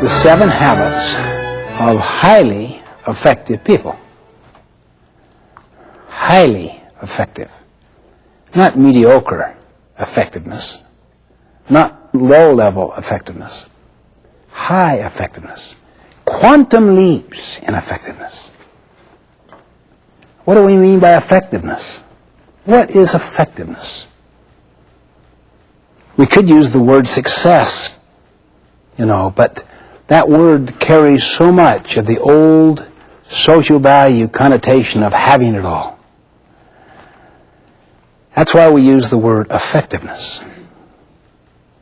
the 7 habits of highly effective people. Highly effective. Not mediocre effectiveness. Not low-level effectiveness. High effectiveness. Quantum leaps in effectiveness. What do we mean by effectiveness? What is effectiveness? We could use the word success, but that word carries so much of the old social value connotation of having it all. That's why we use the word effectiveness.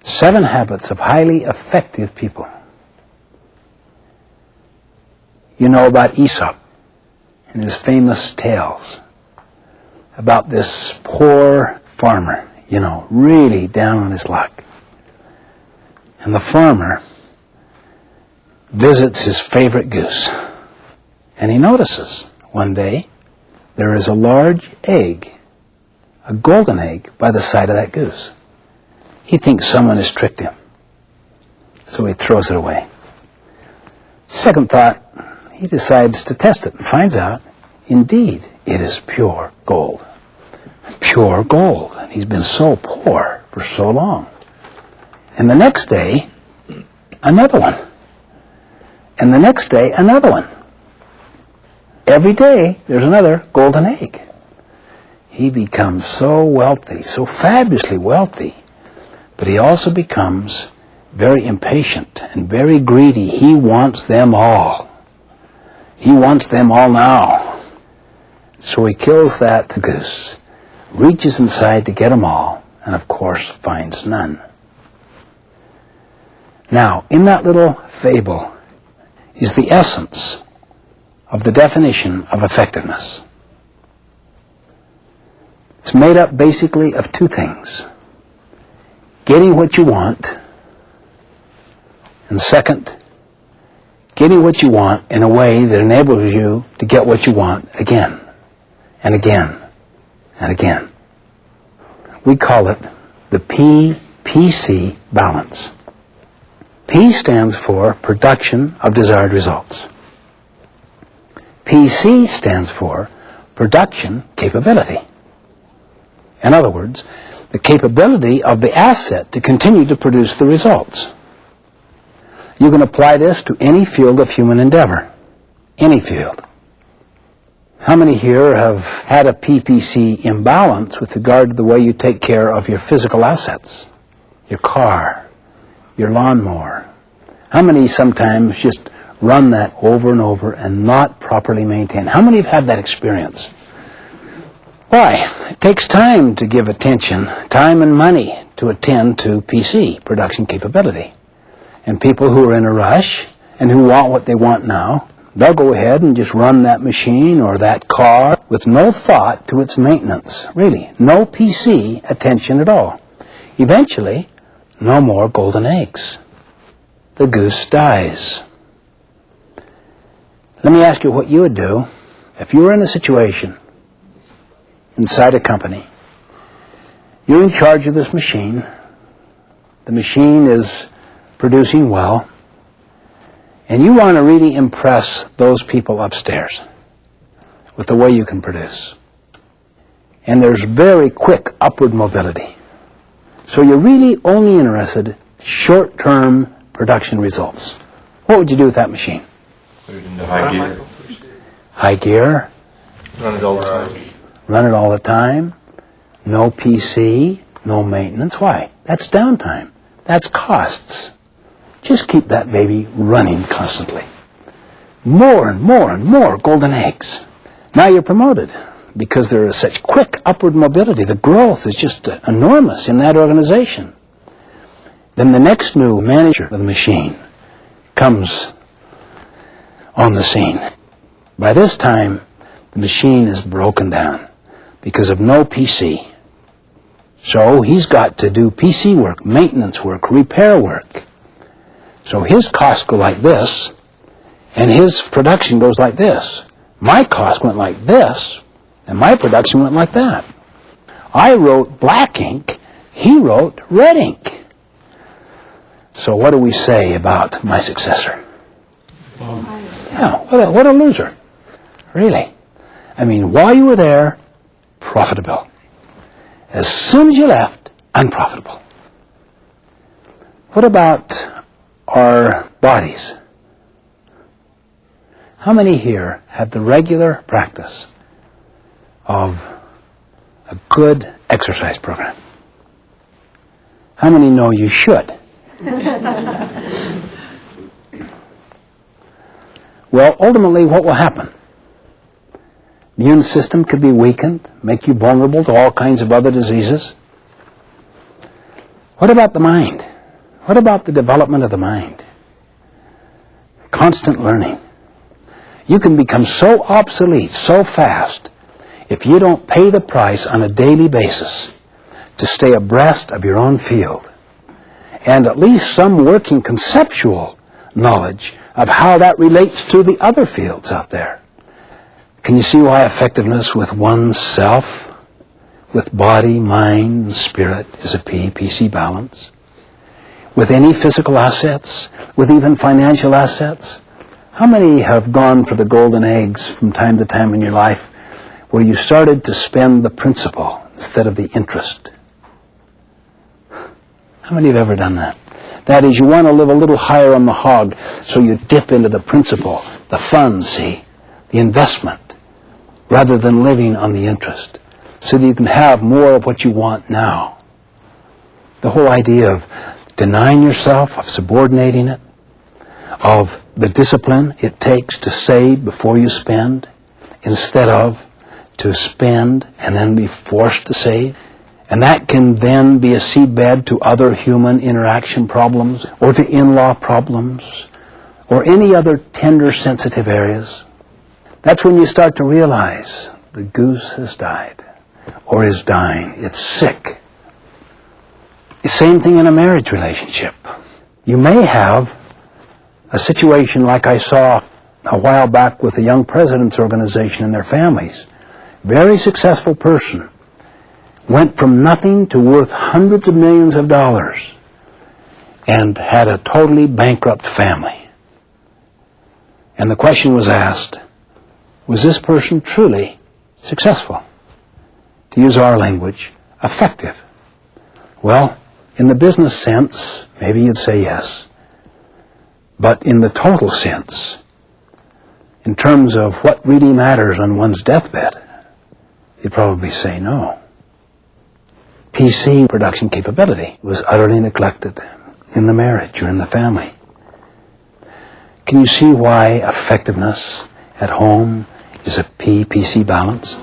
7 habits of highly effective people. You know about Aesop and his famous tales about this poor farmer, really down on his luck. And the farmer visits his favorite goose. And he notices one day there is a large egg, a golden egg, by the side of that goose. He thinks someone has tricked him. So he throws it away. Second thought, he decides to test it and finds out, indeed, it is pure gold. Pure gold. And he's been so poor for so long. And the next day, another one. And the next day, another one. Every day, there's another golden egg. He becomes so wealthy, so fabulously wealthy, but he also becomes very impatient and very greedy. He wants them all. He wants them all now. So he kills that goose, reaches inside to get them all, and of course finds none. Now, in that little fable is the essence of the definition of effectiveness. It's made up basically of 2 things. Getting what you want, and second, getting what you want in a way that enables you to get what you want again, and again, and again. We call it the PPC balance. P stands for production of desired results. PC stands for production capability. In other words, the capability of the asset to continue to produce the results. You can apply this to any field of human endeavor. Any field. How many here have had a PPC imbalance with regard to the way you take care of your physical assets? Your car, your lawnmower. How many sometimes just run that over and over and not properly maintain? How many have had that experience? Why? It takes time to give attention, time and money to attend to PC, production capability. And people who are in a rush and who want what they want now, they'll go ahead and just run that machine or that car with no thought to its maintenance. Really, no PC attention at all. Eventually, no more golden eggs. The goose dies. Let me ask you what you would do if you were in a situation inside a company. You're in charge of this machine. The machine is producing well. And you want to really impress those people upstairs with the way you can produce. And there's very quick upward mobility. So you're really only interested in short-term production results. What would you do with that machine? Put it into high gear. High gear. Run it all the time. Run it all the time. No PC, no maintenance. Why? That's downtime. That's costs. Just keep that baby running constantly. More and more and more golden eggs. Now you're promoted because there is such quick upward mobility. The growth is just enormous in that organization. Then the next new manager of the machine comes on the scene. By this time, the machine is broken down because of no PC. So he's got to do PC work, maintenance work, repair work. So his costs go like this, and his production goes like this. My cost went like this, and my production went like that. I wrote black ink, he wrote red ink. So what do we say about my successor? Yeah, what a loser. Really. I mean, while you were there, profitable. As soon as you left, unprofitable. What about our bodies? How many here have the regular practice of a good exercise program? How many know you should? Well, ultimately, what will happen? Immune system could be weakened, make you vulnerable to all kinds of other diseases. What about the mind? What about the development of the mind? Constant learning. You can become so obsolete so fast if you don't pay the price on a daily basis to stay abreast of your own field and at least some working conceptual knowledge of how that relates to the other fields out there. Can you see why effectiveness with oneself, with body, mind, and spirit is a PC balance? With any physical assets, with even financial assets? How many have gone for the golden eggs from time to time in your life where you started to spend the principal instead of the interest? How many have ever done that? That is, you want to live a little higher on the hog, so you dip into the principal, the fund, see, the investment, rather than living on the interest, so that you can have more of what you want now. The whole idea of denying yourself, of subordinating it, of the discipline it takes to save before you spend, instead of to spend and then be forced to save. And that can then be a seedbed to other human interaction problems, or to in-law problems, or any other tender, sensitive areas. That's when you start to realize the goose has died, or is dying. It's sick. The same thing in a marriage relationship. You may have a situation like I saw a while back with the Young Presidents Organization and their families. Very successful person. Went from nothing to worth hundreds of millions of dollars and had a totally bankrupt family. And the question was asked, was this person truly successful? To use our language, effective? Well, in the business sense, maybe you'd say yes. But in the total sense, in terms of what really matters on one's deathbed, you'd probably say no. PC production capability was utterly neglected in the marriage or in the family. Can you see why effectiveness at home is a PC balance?